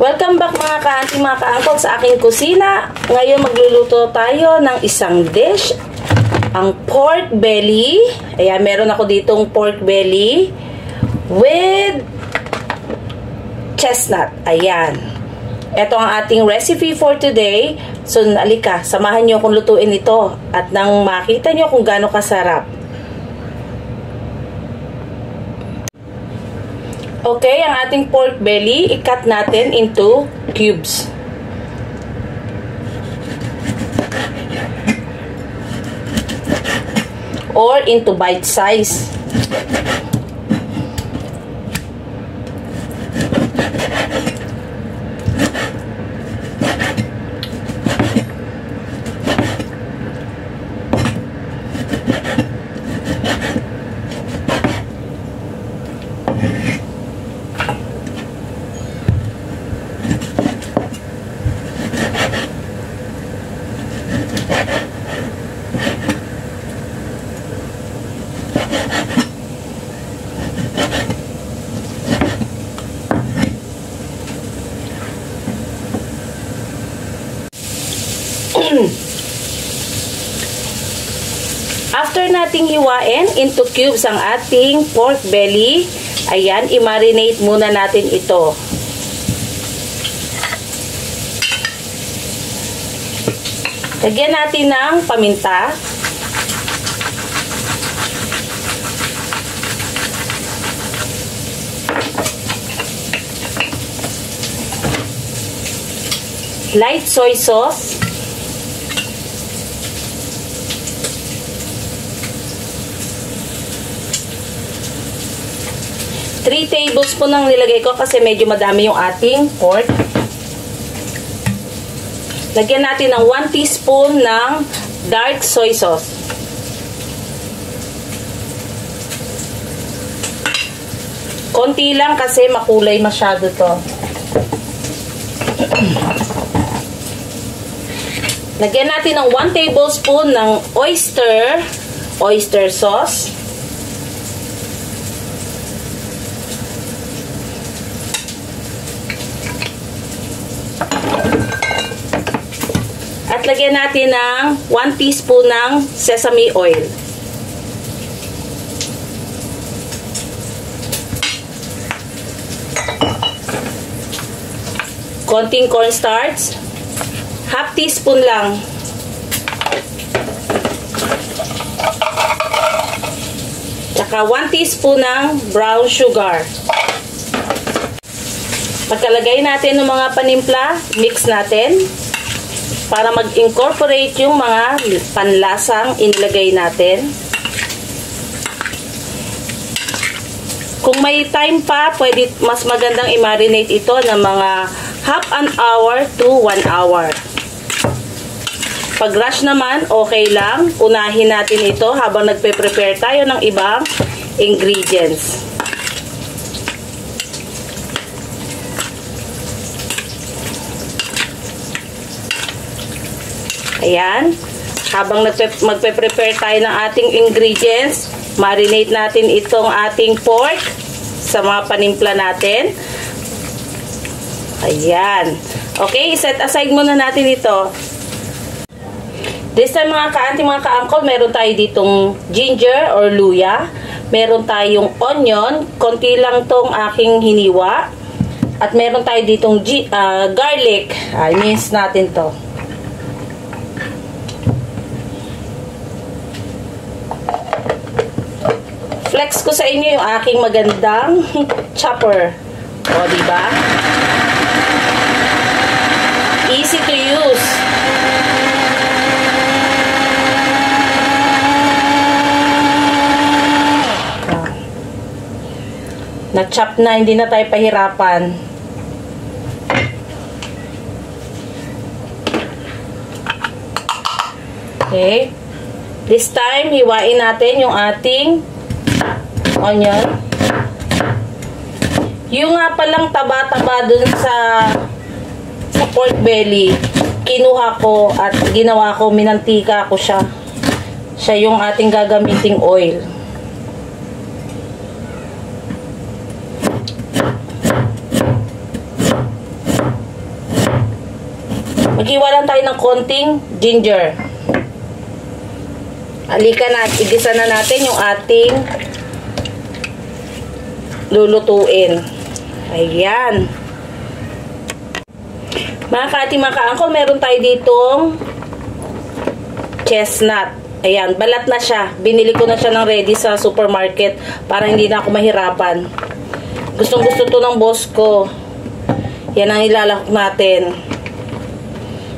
Welcome back mga ka-auntie, mga ka-uncle sa aking kusina. Ngayon magluluto tayo ng isang dish, ang pork belly. Ayan, meron ako ditong pork belly with chestnut. Ayan. Ito ang ating recipe for today. So, alika, samahan nyo akong lutuin ito at nang makita nyo kung gaano kasarap. Okay, ang ating pork belly, i-cut natin into cubes. Or into bite size. After nating hiwain into cubes ang ating pork belly, ayan, i-marinate muna natin ito. Lagyan natin ng paminta. Light soy sauce. Three tablespoon ang nilagay ko kasi medyo madami yung ating pork. Lagyan natin ng 1 teaspoon ng dark soy sauce. Konti lang kasi makulay masyado to. Lagyan natin ng 1 tablespoon ng oyster sauce. At lagyan natin ng 1 teaspoon ng sesame oil. Konting cornstarch. Half teaspoon lang. Tsaka 1 teaspoon ng brown sugar. Pagkalagay natin ng mga panimpla, mix natin para mag-incorporate yung mga panlasang inilagay natin. Kung may time pa, pwede mas magandang i-marinate ito ng mga half an hour to 1 hour. Pag rush naman, okay lang. Unahin natin ito habang nagpe-prepare tayo ng ibang ingredients. Ayan. Habang magpe-prepare tayo ng ating ingredients, marinate natin itong ating pork sa mga panimpla natin. Ayan. Okay, set aside muna natin ito. This time mga ka-auntie, mga ka-uncle, meron tayo ditong ginger or luya. Meron tayong onion. Konti lang tong aking hiniwa. At meron tayo ditong garlic. I-mince natin to. Flex ko sa inyo yung aking magandang chopper. O, diba? Easy to use. Na-chop na, hindi na tayo pahirapan. Okay. This time, hiwain natin yung ating onion. Yung nga palang taba-taba dun sa pork belly, kinuha ko at ginawa ko, minantika ko siya. Siya yung ating gagamiting oil. Maghiwa lang tayo ng konting ginger. Halika na, igisa na natin yung ating lulutuin. Ayan. Mga ka-ate, mga ka-angkol, meron tayo ditong chestnut. Ayan, balat na siya. Binili ko na siya ng ready sa supermarket para hindi na ako mahirapan. Gustong gusto to ng boss ko. Yan ang ilalahok natin.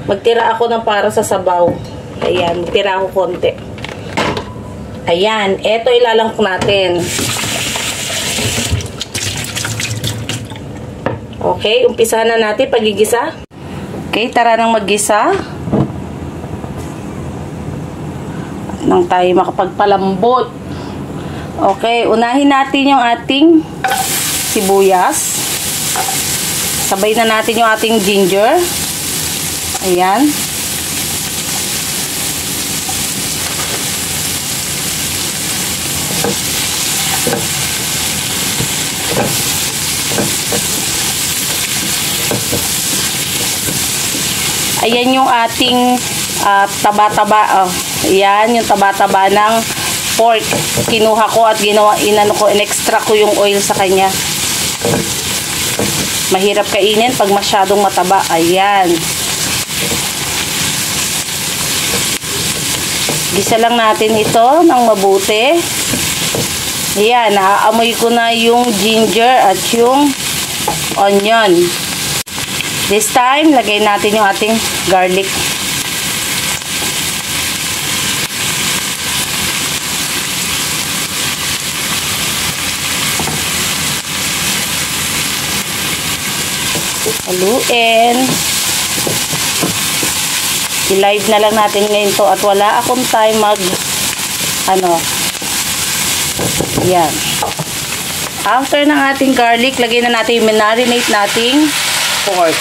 Magtira ako ng para sa sabaw. Ayan, magtira ako konti. Ayan, eto ilalahok natin. Okay, umpisahan na natin pagigisa. Okay, tara nang maggisa. At nang tayo makapagpalambot. Okay, unahin natin yung ating sibuyas. Sabay na natin yung ating ginger. Ayan. Ayan yung ating taba-taba. Oh. Ayan yung taba-taba ng pork. Kinuha ko at in-extra ko yung oil sa kanya. Mahirap kainin pag masyadong mataba. Ayan. Gisa lang natin ito ng mabuti. Ayan, naaamoy ko na yung ginger at yung onion. This time, lagay natin yung ating garlic. Haluin. I-live na lang natin ngayon to at wala akong time yan. After ng ating garlic, lagay na natin yung marinate nating pork.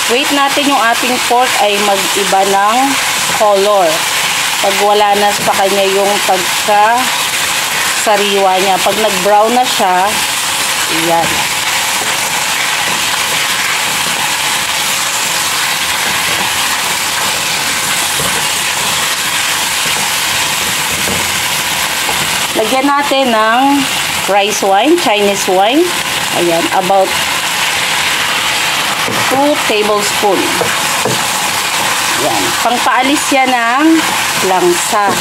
Wait natin yung ating pork ay mag-iba ng color. Pag wala na sa kanya yung pagka-sariwa niya. Pag nag-brown na siya, yan. Lagyan natin ng rice wine, Chinese wine. Ayan, about 2 tablespoons. Yan. Pangpaalis yan ng langsa.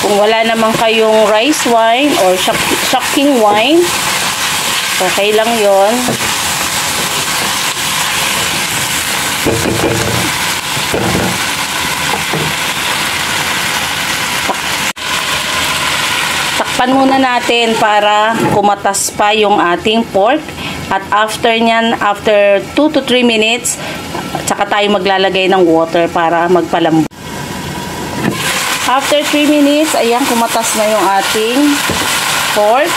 Kung wala naman kayong rice wine or shocking wine, okay lang yon. Takpan muna natin para kumatas pa yung ating pork. At after nyan, after 2 to 3 minutes, tsaka tayo maglalagay ng water para magpalambot. After 3 minutes, ayan, kumatas na yung ating pork.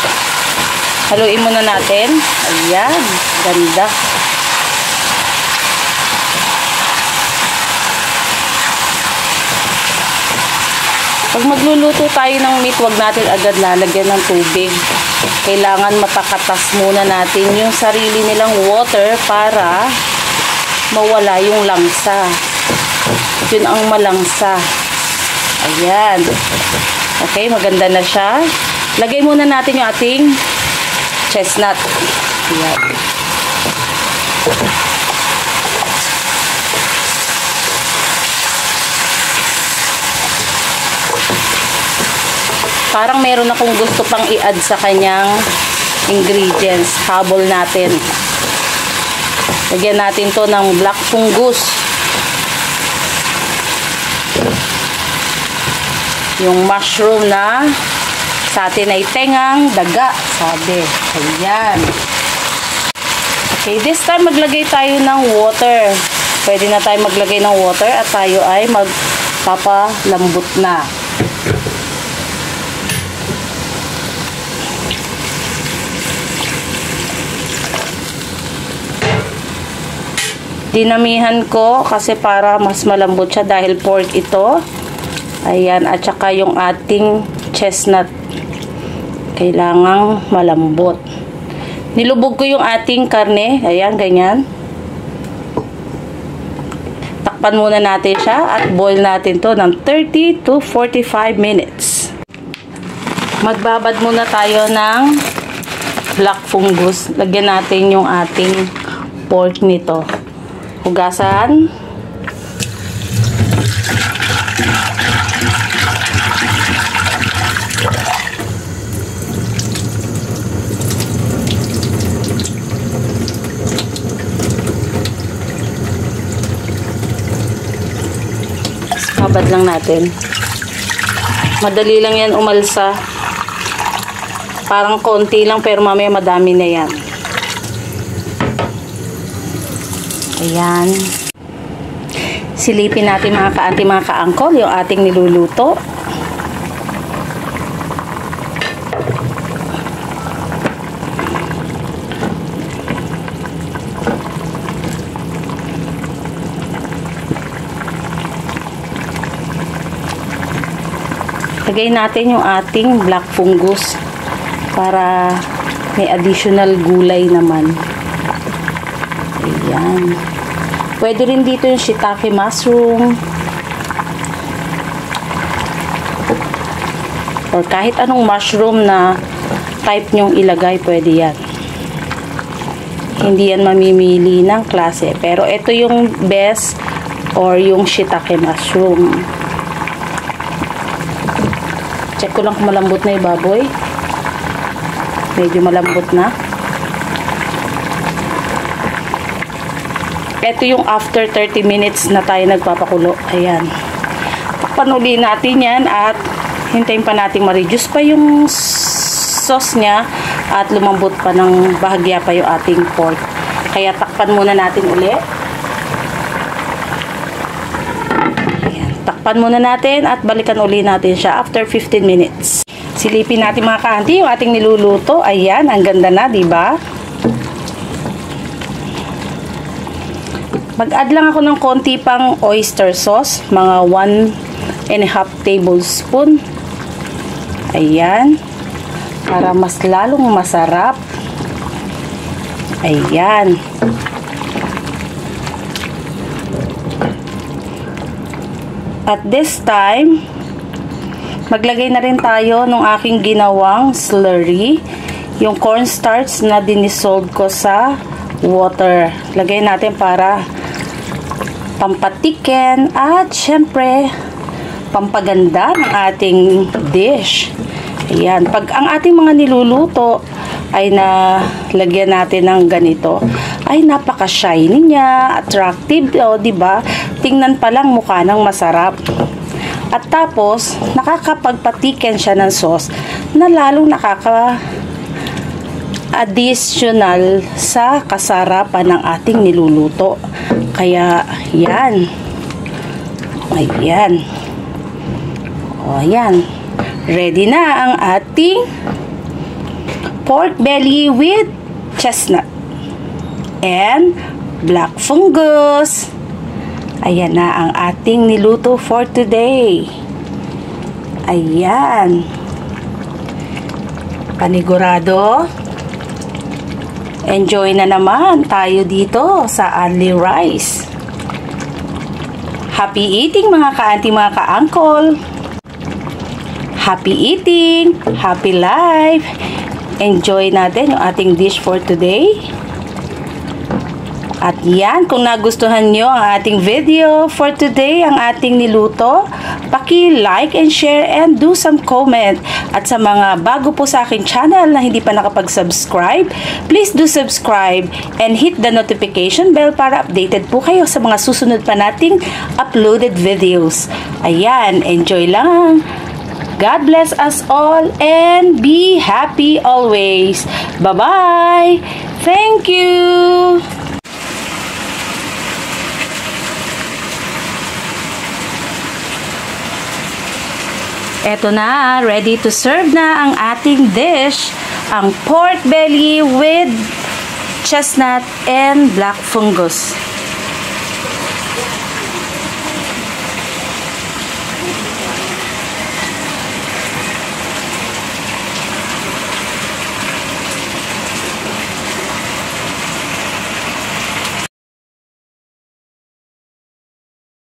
Haluin muna natin. Ayan, ganda. Pag magluluto tayo ng meat, wag natin agad lalagyan ng tubig. Kailangan mapakatas muna natin yung sarili nilang water para mawala yung langsa. Yun ang malangsa. Ayan. Okay, maganda na siya. Lagay muna natin yung ating chestnut. Ayan. Parang meron akong gusto pang i-add sa kanyang ingredients. Habol natin. Lagyan natin to ng black fungus. Yung mushroom na Sa atin ay tengang daga, sabi. Ayan. Okay, this time maglagay tayo ng water. Pwede na tayo maglagay ng water at tayo ay magpapalambot na. Dinamihan ko kasi para mas malambot siya dahil pork ito. Ayan, at saka yung ating chestnut. Kailangang malambot. Nilubog ko yung ating karne. Ayan, ganyan. Takpan muna natin siya at boil natin to ng 30 to 45 minutes. Magbabad muna tayo ng black fungus. Lagyan natin yung ating pork nito. Hugasan. Babad lang natin. Madali lang yan umalsa. Parang konti lang pero mamaya madami na yan. Ayan. Silipin natin mga ka-auntie, mga ka-uncle, yung ating niluluto. Lagay natin yung ating black fungus para may additional gulay naman. Ayan. Pwede rin dito yung shiitake mushroom. Or kahit anong mushroom na type nyong ilagay, pwede yan. Hindi yan mamimili ng klase. Pero ito yung best or yung shiitake mushroom. Check ko lang kung malambot na yung baboy. Medyo malambot na. Ito yung after 30 minutes na tayo nagpapakulo. Ayan. Takpan uli natin yan at hintayin pa natin ma-reduce pa yung sauce niya at lumambot pa ng bahagya pa yung ating pork. Kaya takpan muna natin uli. Ayan. Takpan muna natin at balikan uli natin siya after 15 minutes. Silipin natin mga ka-auntie yung ating niluluto. Ayan, ang ganda na, diba? Mag-add lang ako ng konti pang oyster sauce, mga 1.5 tablespoon. Ayan. Para mas lalong masarap. Ayan. At this time, maglagay na rin tayo ng aking ginawang slurry. Yung cornstarch na dinisolve ko sa water. Lagay natin para pampatiken at syempre pampaganda ng ating dish. Ayan. Pag ang ating mga niluluto ay nalagyan natin ng ganito, ay napaka-shiny niya, attractive, o diba? Tingnan pa lang mukha ng masarap. At tapos, nakakapagpatiken siya ng sauce na lalong additional sa kasarapan ng ating niluluto. Kaya, yan. Ayan. O, ayan. Ready na ang ating pork belly with chestnut and black fungus. Ayan na ang ating niluto for today. Ayan. Panigurado. Enjoy na naman tayo dito sa Only Rice. Happy eating mga ka-auntie, mga ka-uncle. Happy eating, happy life. Enjoy natin yung ating dish for today. At yan, kung nagustuhan nyo ang ating video for today, ang ating niluto, paki-like and share and do some comment. At sa mga bago po sa aking channel na hindi pa nakapag-subscribe, please do subscribe and hit the notification bell para updated po kayo sa mga susunod pa nating uploaded videos. Ayan, enjoy lang God bless us all and be happy always. Bye-bye! Thank you! Eto na, ready to serve na ang ating dish, ang pork belly with chestnut and black fungus.